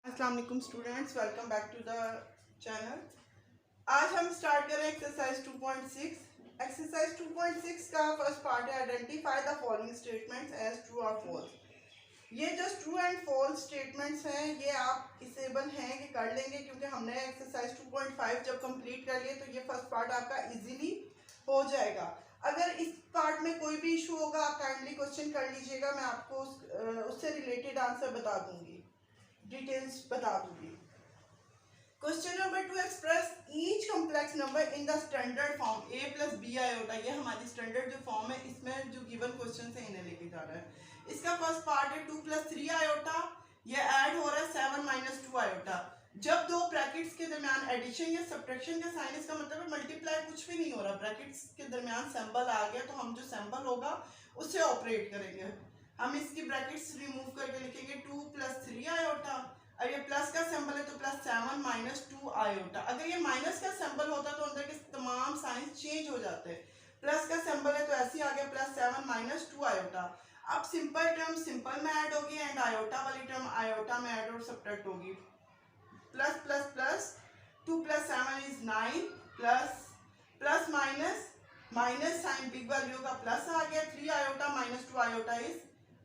अस्सलाम वालेकुम students, welcome back to the channel. आज हम स्टार्ट करें एक्सरसाइज 2.6। एक्सरसाइज 2.6 का फर्स्ट पार्ट है identify the following statements as true और फॉल्स। ये जो ट्रू एंड फॉल्स स्टेटमेंट्स हैं ये आप इसेबल हैं कि कर लेंगे, क्योंकि हमने एक्सरसाइज 2.5 जब कंप्लीट कर लिए तो ये फर्स्ट पार्ट आपका इजीली हो जाएगा। अगर इस पार्ट में कोई भी इशू होगा आप काइंडली क्वेश्चन कर लीजिएगा, मैं आपको उससे रिलेटेड आंसर बता दूंगी, डिटेल्स बता दूंगी। Question number 2, express each complex number in the standard form a plus B iota. ये हमारी स्टैंडर्ड जो फॉर्म है, इसमें जो गिवन क्वेश्चन है इन्हें लेके जा रहा है। इसका फर्स्ट पार्ट है 2 प्लस 3 आयोटा, ये ऐड हो रहा है 7 माइनस 2 आयोटा। जब दो ब्रैकेट्स के दरमियान एडिशन या सब्ट्रैक्शन का साइन, इसका मतलब है मल्टीप्लाई कुछ भी नहीं हो रहा, ब्रैकेट्स के दरमियान सिंबल आ गया तो हम जो सिंबल होगा उससे ऑपरेट करेंगे। हम इसकी ब्रैकेट्स रिमूव करके लिखेंगे 2 प्लस 3 आयोटा, और ये प्लस का सिंबल है तो प्लस 7 माइनस 2 आयोटा। अगर ये माइनस का सिंबल होता तो अंदर के तमाम साइंस चेंज हो जाते। प्लस का सिंबल है तो ऐसे ही आ गया प्लस 7 माइनस 2 आयोटा। अब सिंपल टर्म सिंपल में ऐड होगी एंड आयोटा वाली टर्म आयोटा में ऐड और सब्ट्रैक्ट होगी। Plus plus plus 2 plus 7 is 9, plus plus minus minus sign big value का प्लस आ गया, 3 iota minus 2 iota is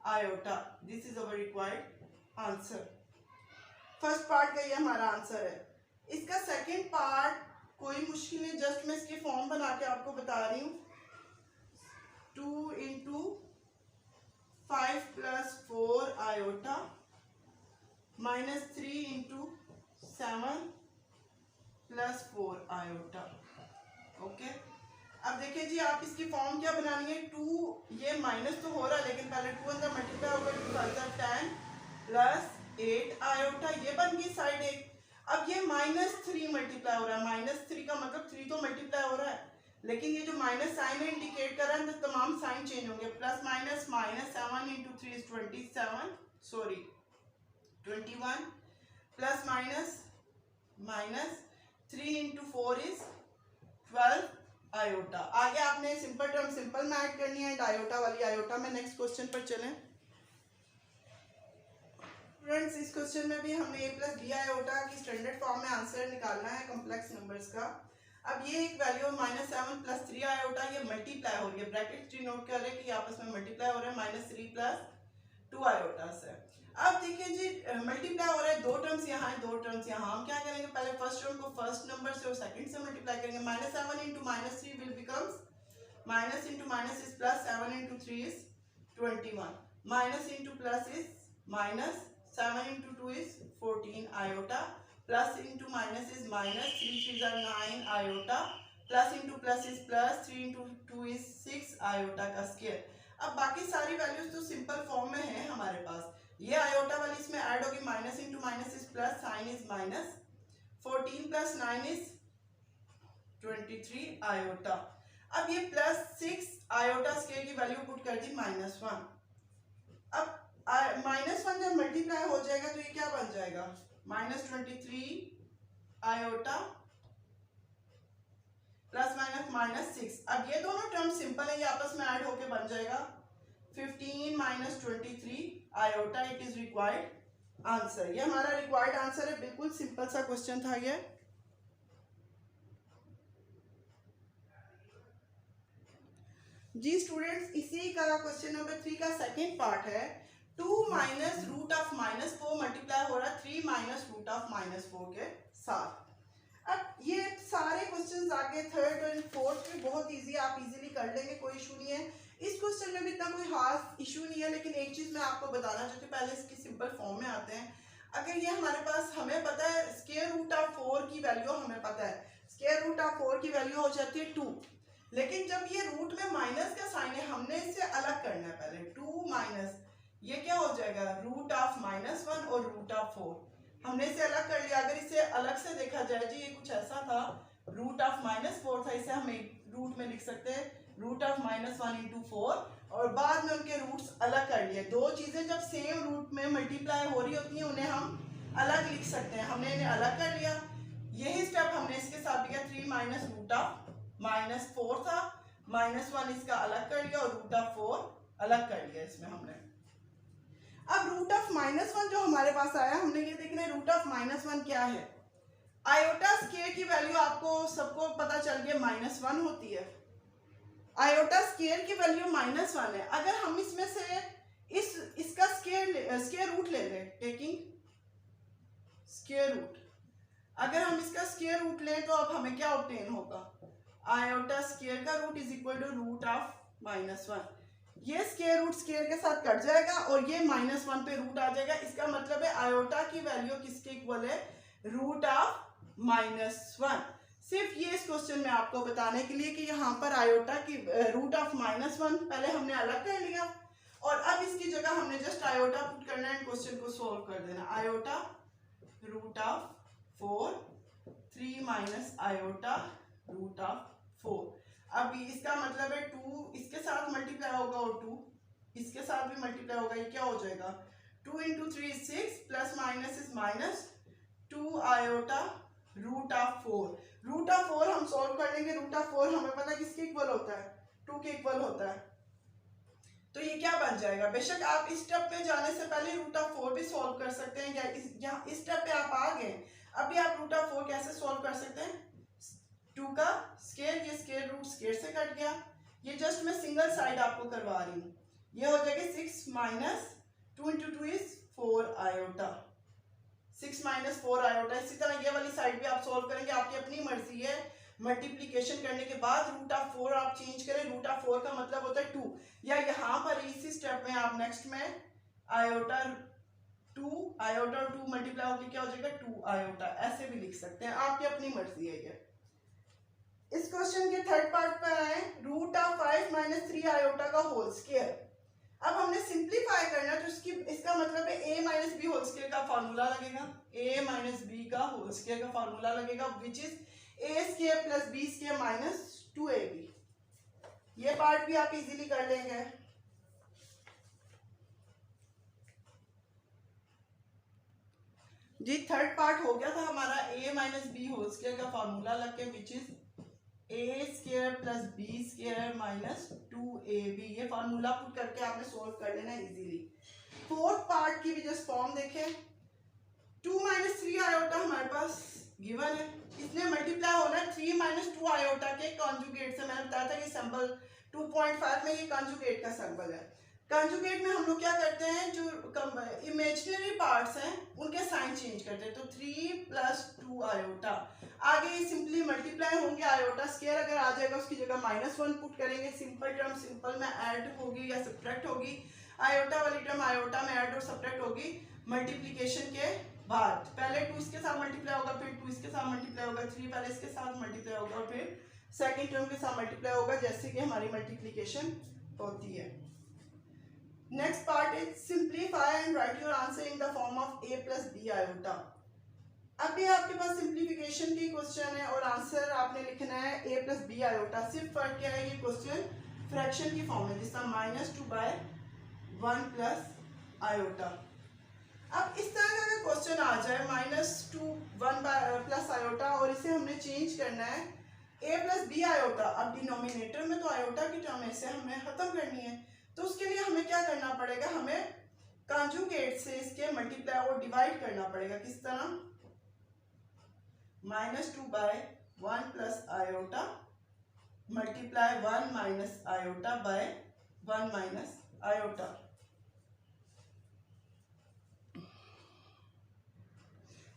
iota. This is our required answer. First part का ये हमारा आंसर है। इसका सेकंड पार्ट कोई मुश्किल नहीं, जस्ट मैं इसकी फॉर्म बना के आपको बता रही हूँ। 2 into 5 plus 4 iota minus 3 into 7 plus 4 iota. Okay, अब देखिए जी, आप इसकी फॉर्म क्या बनानी है। 2 ये माइनस तो हो रहा है लेकिन पहले 2 अंदर मल्टीप्लाई होगा, 2 5 10 प्लस 8 आयोटा, ये बन गई साइड एक। अब ये माइनस 3 मल्टीप्लाई हो रहा है, माइनस 3 का मतलब 3 तो मल्टीप्लाई हो रहा है, लेकिन ये जो माइनस साइन है इंडिकेट कर रहा है तो तमाम साइन चेंज होंगे। Plus minus minus 7 into 3 is 21 plus minus minus 3 into 4 is 12 iota. आगे आपने सिंपल टर्म सिंपल में ऐड करनी है, आयोटा वाली आयोटा में। नेक्स्ट क्वेश्चन पर चलें फ्रेंड्स। इस क्वेश्चन में भी हमें a प्लस बी आयोटा की स्टैंडर्ड फॉर्म में आंसर निकालना है कॉम्प्लेक्स नंबर्स का। अब ये एक वैल्यू माइनस 7 प्लस 3 आयोटा, ये मल्टीप्लाई हो रही है, ब्रैकेट नोट कर रहे हैं कि आपस में मल्टीप्लाई हो रहे हैं माइनस 3 प्लस 2 आयोटा से। अब देखिए जी, मल्टीप्लाई हो रहा है, दो टर्म्स यहाँ है, दो टर्म्स यहाँ। हम क्या करेंगे, पहले फर्स्ट टर्म को फर्स्ट नंबर से और सेकंड से मल्टीप्लाई करेंगे। Minus 7 into minus 3 will becomes minus into minus is plus, 7 into 3 is 21, minus into plus is minus, 7 into 2 is 14 iota, plus into minus is minus, 3 3s are 9 iota, plus into plus is plus, 3 into 2 is 6 iota का square. अब बाकी सारी values तो simple form में है हमारे पास। ये iota वाली इसमें ऐड होगी, minus into minus is plus, sign is minus, 14 plus 9 is 23 iota. अब ये प्लस 6 आयोटा स्क्वायर की वैल्यू पुट कर दी -1। अब -1 जब मल्टीप्लाई हो जाएगा तो ये क्या बन जाएगा, -23 आयोटा प्लस माइनस -6। अब ये दोनों टर्म सिंपल है, ये आपस में ऐड होके बन जाएगा 15 minus 23 iota. It is required answer. ये हमारा रिक्वायर्ड आंसर है, बिल्कुल सिंपल सा क्वेश्चन था ये। जी स्टूडेंट्स, इसी का क्वेश्चन नंबर 3 का सेकेंड पार्ट है। 2 माइनस रूट ऑफ -4 मल्टीप्लाई हो रहा है 3 माइनस रूट ऑफ -4 के साथ। अब ये सारे क्वेश्चंस आगे थर्ड और फोर्थ में बहुत इजी, आप इजीली कर लेंगे, कोई इशू नहीं है। इस क्वेश्चन में भी इतना कोई खास इशू नहीं है, लेकिन एक चीज मैं आपको बताना चाहती हूँ, पहले इसकी सिंपल फॉर्म में आते हैं। अगर ये हमारे पास, हमें पता है स्क्वायर रूट ऑफ 4 की वैल्यू, हमें पता है स्क्वायर रूट ऑफ 4 की वैल्यू हो जाती है 2, लेकिन जब ये रूट में माइनस का साइन है हमने इसे अलग करना है। पहले 2 माइनस, ये क्या हो जाएगा, रूट ऑफ -1 और रूट ऑफ 4, हमने इसे अलग कर लिया। अगर इसे अलग से देखा जाए जी, ये कुछ ऐसा था, रूट ऑफ -4 था, इसे हम एक रूट में लिख सकते हैं रूट ऑफ -1 इंटू 4, और बाद में उनके रूट्स अलग कर लिए। दो चीजें जब सेम रूट में मल्टीप्लाई हो रही होती हैं उन्हें हम अलग लिख सकते हैं, हमने इन्हें अलग कर लिया। यही स्टेप हमने इसके साथ किया। 3 माइनस रूट ऑफ -4 था, -1 इसका अलग कर लिया और रूट ऑफ 4 अलग कर लिया इसमें हमने। अब रूट ऑफ -1 जो हमारे पास आया, हमने ये देखना है रूट ऑफ -1 क्या है। आयोटा स्क्वायर की वैल्यू आपको सबको पता चल गया -1 होती है। आयोटा स्क्वायर की वैल्यू -1 है। अगर हम इसमें से इसका स्क्वायर रूट ले लें, टेकिंग स्क्वायर रूट, अगर हम इसका स्क्वायर रूट लें तो अब हमें क्या ऑब्टेन होगा, आयोटा स्क्वायर का root is equal to root of -1। ये स्क्वायर रूट स्क्वायर के साथ कट जाएगा और ये -1 पे रूट आ जाएगा। इसका मतलब है आयोटा की वैल्यू किसके इक्वल है, रूट ऑफ -1। सिर्फ ये इस क्वेश्चन में आपको बताने के लिए कि यहाँ पर आयोटा की रूट ऑफ -1 पहले हमने अलग कर लिया और अब इसकी जगह हमने जस्ट आयोटा पुट करना है, क्वेश्चन को सोल्व कर देना। Iota root of 4, 3 minus iota root of 4। अब इसका मतलब है 2 इसके साथ मल्टीप्लाई होगा और 2 इसके साथ भी मल्टीप्लाई होगा। ये क्या हो जाएगा, 2 × 3 is 6 plus minus is minus 2 iota root of 4। Root of 4 हम सॉल्व कर लेंगे। रूट ऑफ 4 हमें पता है किसके इक्वल होता है, 2 के इक्वल होता है। तो ये क्या बन जाएगा, बेशक आप इस स्टेप पे जाने से पहले रूट ऑफ 4 भी सॉल्व कर सकते हैं, या इस स्टेप पे आप आ गए अभी आप रूट ऑफ 4 कैसे सॉल्व कर सकते हैं, 2 का स्क्वायर, ये स्क्वायर रूट स्क्वायर से कट गया। ये जस्ट मैं सिंगल साइड आपको करवा रही हूँ। ये हो जाएगा 6 minus 2 × 2 is 4 iota, 6 minus 4 iota. इसी तरह ये वाली साइड भी आप सॉल्व करेंगे, आपकी अपनी मर्जी है। मल्टीप्लिकेशन करने के बाद रूट ऑफ 4 आप चेंज करें, रूट ऑफ 4 का मतलब होता है 2, या यहाँ पर इसी स्टेप में आप नेक्स्ट में आयोटा 2 आयोटा 2 मल्टीप्लाई होकर क्या हो जाएगा 2 आयोटा, ऐसे भी लिख सकते हैं, आपकी अपनी मर्जी है ये। इस क्वेश्चन के थर्ड पार्ट पर आए, रूट ऑफ 5 माइनस 3 आयोटा का होल स्क्वायर। अब हमने सिंप्लीफाई करना है, तो इसका मतलब है a minus b whole square का फार्मूला लगेगा, a माइनस बी का होल स्क्वायर का फार्मूला लगेगा, which is a square plus b square minus 2ab। ये पार्ट भी आप इजीली कर लेंगे। जी थर्ड पार्ट हो गया था हमारा, a minus b whole square का फार्मूला लग के which is a square plus b square minus 2ab। ये फार्मूला पुट करके आपने सोल्व कर लेना इजीली। फोर्थ पार्ट की भी जस्ट फॉर्म देखें, 2 माइनस 3 आयोटा हमारे पास गिवन है, इसलिए मल्टीप्लाई होना है 3 माइनस 2 आयोटा के कॉन्जुगेट से। मैंने बताया था कि सिंबल 2.5 में ये कॉन्जुगेट का सिंबल है। कॉन्जुगेट में हम लोग क्या करते हैं, जो इमेजिनरी पार्ट्स हैं उनके साइन चेंज करते हैं। तो 3 प्लस 2 आयोटा, आगे सिंपली मल्टीप्लाई होंगे, आयोटा स्क्वायर अगर आ जाएगा उसकी जगह -1 पुट करेंगे, सिंपल टर्म सिंपल में ऐड होगी या सब्ट्रैक्ट होगी, आयोटा वाली टर्म आयोटा में ऐड और सब्ट्रैक्ट होगी मल्टीप्लिकेशन के बाद। पहले 2 इसके साथ मल्टीप्लाई होगा, फिर 2 इसके साथ मल्टीप्लाई होगा, 3 पहले इसके साथ मल्टीप्लाई होगा और फिर सेकंड टर्म के साथ मल्टीप्लाई होगा, जैसे कि हमारी मल्टीप्लिकेशन होती है। Next part is simplify and right your answer in the form of a plus b iota. अभी आपके पास सिंप्लीफिकेशन की क्वेश्चन है और आंसर आपने लिखना है a प्लस b आयोटा। सिर्फ फर्क क्या है, ये क्वेश्चन फ्रैक्शन की फॉर्म है, जिसका -2/1 प्लस आयोटा। अब इस तरह का अगर क्वेश्चन आ जाए -2/1 प्लस आयोटा और इसे हमने चेंज करना है a प्लस b आयोटा, अब डिनोमिनेटर में तो आयोटा की टर्म है, इसे हमें खत्म करनी है। तो उसके लिए हमें क्या करना पड़ेगा, हमें कॉन्जुगेट से इसके मल्टीप्लाई और डिवाइड करना पड़ेगा। किस तरह, -2/1 plus iota multiply 1 minus iota by 1 minus iota.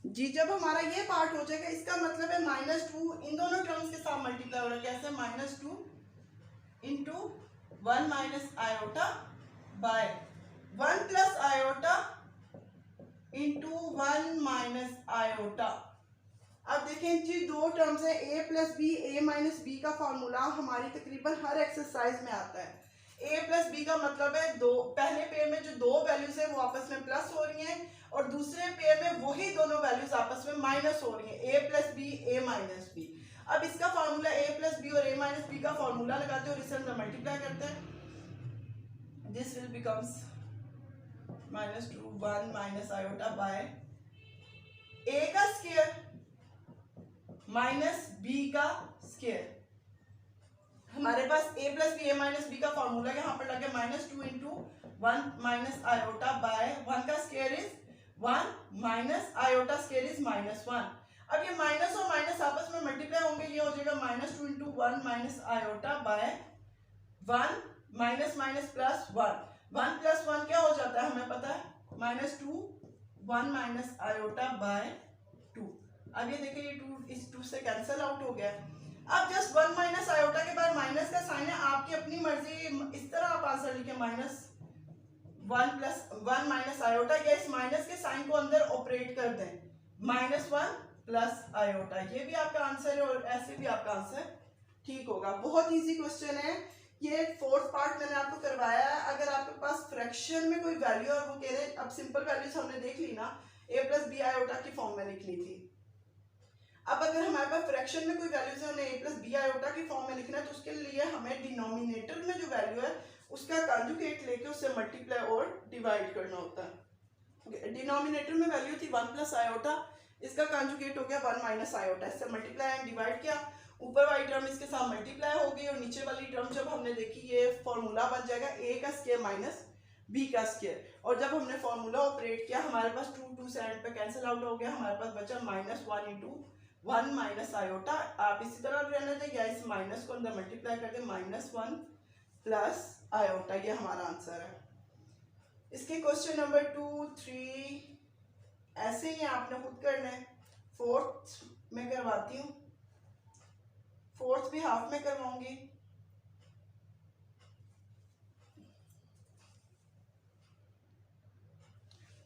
जी जब हमारा ये पार्ट हो जाएगा, इसका मतलब है -2 इन दोनों टर्म्स के साथ मल्टीप्लाई हो रहा है। कैसे, -2 into 1 minus iota by 1 plus iota into 1 minus iota. अब देखें जी, दो टर्म्स है a plus b, a minus b का फॉर्मूला हमारी तकरीबन हर एक्सरसाइज में आता है। a प्लस बी का मतलब है दो, पहले पेयर में जो दो वैल्यूज है वो आपस में प्लस हो रही हैं और दूसरे पेयर में वही दोनों वैल्यूज आपस में माइनस हो रही हैं, a plus b, a minus b. अब इसका फार्मूला a प्लस बी और a माइनस बी का फार्मूला लगाते हैं और इसे हम मल्टीप्लाई करते हैं। This will becomes -2 1 minus iota by a का स्क्वायर माइनस b का स्क्वायर। हमारे पास a plus b, a minus b का फार्मूला यहाँ पर लगे -2 इंटू 1 माइनस आयोटा बाय 1 का square is 1 minus iota square is -1। अब ये माइनस और माइनस आपस में मल्टीप्लाई होंगे, ये हो जाएगा -2 into 1 minus iota by 1 minus minus plus 1। 1 plus 1 क्या हो जाता है हमें पता है, -2 1 माइनस आयोटा बाय 2। अब ये देखिए ये 2 इस 2 से कैंसिल आउट हो गया। अब जस्ट 1 माइनस आयोटा के बाद माइनस का साइन है, आपकी अपनी मर्जी, इस तरह आप आंसर लिखें -1 प्लस 1 माइनस आयोटा, या इस माइनस के साइन को अंदर ऑपरेट कर दें, -1 प्लस आयोटा, ये भी आपका आंसर है और ऐसे भी आपका आंसर ठीक होगा। बहुत इजी क्वेश्चन है ये, फोर्थ पार्ट मैंने आपको करवाया है। अगर आपके पास फ्रैक्शन में कोई वैल्यू और वो कह रहे हैं, अब सिंपल वैल्यूज हमने देख ली ना, a प्लस बी आयोटा की फॉर्म में लिखनी थी। अब अगर हमारे पास फ्रैक्शन में कोई वैल्यूज है, उन्हें a प्लस बी आयोटा की फॉर्म में लिखना है, तो उसके लिए हमें डिनोमिनेटर में जो वैल्यू है उसका कॉन्जुगेट लेके उससे मल्टीप्लाई और डिवाइड करना होता है। डिनोमिनेटर में वैल्यू थी 1 प्लस आयोटा, इसका कॉन्जुगेट हो गया 1 माइनस आयोटा, इससे मल्टीप्लाई एंड डिवाइड किया, ऊपर वाली टर्म इसके साथ मल्टीप्लाई हो गई और नीचे वाली टर्म जब हमने देखी ये फॉर्मूला बन जाएगा a का स्क्वायर माइनस b का स्क्वायर, और जब हमने फॉर्मूला ऑपरेट किया हमारे पास 2 से एंड पे कैंसिल आउट हो गया, हमारे पास बचा -1 इंटू 1 माइनस आयोटा। आप इसी तरह रहने दें या इस माइनस को अंदर मल्टीप्लाई कर दें, -1 प्लस आयोटा, ये हमारा आंसर है। इसके क्वेश्चन नंबर 2, 3 ऐसे ही आपने खुद करना है। फोर्थ में करवाती हूँ, फोर्थ भी हाफ में करवाऊंगी।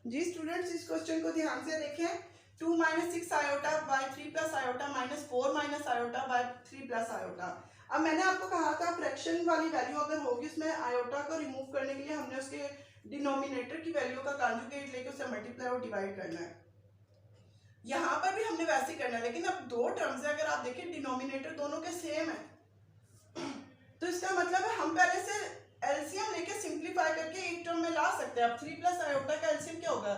जी स्टूडेंट्स, इस क्वेश्चन को ध्यान से देखें। 2 minus 6 iota by 3 plus iota -4 minus iota by 3 plus iota. अब मैंने आपको कहा था फ्रैक्शन वाली वैल्यू अगर होगी उसमें आयोटा को रिमूव करने के लिए हमने उसके डिनोमिनेटर की वैल्यू का कॉन्जुगेट लेके उससे मल्टीप्लाई और डिवाइड करना है। यहाँ पर भी हमने वैसे ही करना है, लेकिन अब दो टर्म्स है, अगर आप देखें डिनोमिनेटर दोनों के सेम है, तो इसका मतलब है हम पहले से एलसीएम लेके सिंपलीफाई करके एक टर्म में ला सकते हैं। अब 3 प्लस आयोटा का एलसीएम क्या होगा,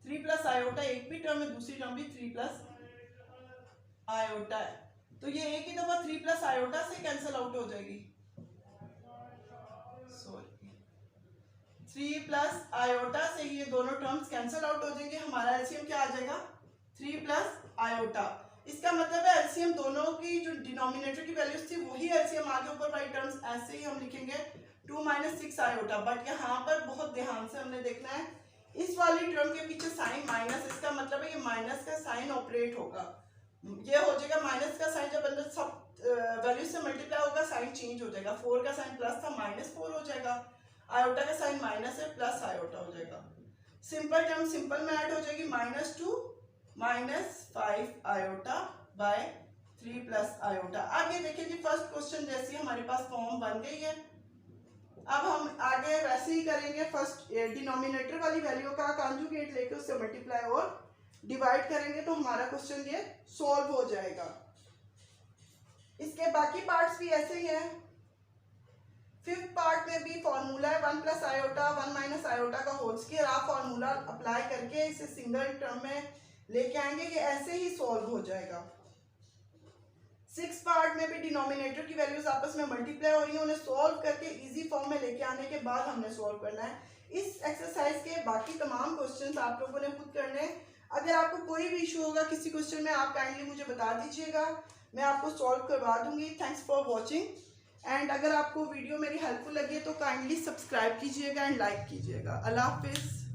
3 प्लस आयोटा, एक भी टर्म है दूसरी टर्म भी 3 प्लस आयोटा है, तो ये एक ही दफा 3 प्लस आयोटा से कैंसिल आउट हो जाएगी, सॉरी 3 प्लस आयोटा से ये दोनों टर्म्स कैंसिल आउट हो जाएंगे, हमारा एलसीएम क्या आ जाएगा 3 प्लस आयोटा। इसका मतलब है एलसीएम दोनों की जो डिनोमिनेटर की वैल्यूज थी वही एलसीएम आगे ऊपर वाली टर्म्स ऐसे ही हम लिखेंगे 2 माइनस 6 आयोटा। बट यहाँ पर बहुत ध्यान से हमने देखना है, इस वाली टर्म के पीछे साइन माइनस, इसका मतलब है ये माइनस का साइन ऑपरेट होगा, ये हो जाएगा माइनस का साइन, जब अंदर सब वैल्यू से मल्टीप्लाई होगा साइन चेंज हो जाएगा, 4 का साइन प्लस था -4 हो जाएगा, आयोटा का साइन माइनस है प्लस आयोटा हो जाएगा, सिंपल टर्म सिंपल में ऐड हो जाएगी, -2 -5 आयोटा बाय 3 प्लस आयोटा। आगे देखिए जी, फर्स्ट क्वेश्चन जैसी हमारे पास फॉर्म बन गई है, अब हम आगे वैसे ही करेंगे। फर्स्ट डिनोमिनेटर वाली वैल्यू का कॉन्जुगेट लेके उससे मल्टीप्लाई और डिवाइड करेंगे तो हमारा क्वेश्चन ये सॉल्व हो जाएगा। इसके बाकी पार्ट्स भी ऐसे ही हैं। फिफ्थ पार्ट में भी फॉर्मूला है 1 प्लस आयोटा 1 माइनस आयोटा का होल स्क्वायर, आप फॉर्मूला अप्लाई करके इसे सिंगल टर्म में लेके आएंगे, ये ऐसे ही सॉल्व हो जाएगा। 6 पार्ट में भी डिनोमिनेटर की वैल्यूज आपस में मल्टीप्लाई हो रही है, उन्हें सॉल्व करके इजी फॉर्म में लेके आने के बाद हमने सॉल्व करना है। इस एक्सरसाइज के बाकी तमाम क्वेश्चंस आप लोगों ने खुद करने हैं। अगर आपको कोई भी इशू होगा किसी क्वेश्चन में, आप काइंडली मुझे बता दीजिएगा, मैं आपको सॉल्व करवा दूंगी। थैंक्स फॉर वॉचिंग, एंड अगर आपको वीडियो मेरी हेल्पफुल लगी है तो काइंडली सब्सक्राइब कीजिएगा एंड लाइक कीजिएगा। अल्लाह हाफिज़।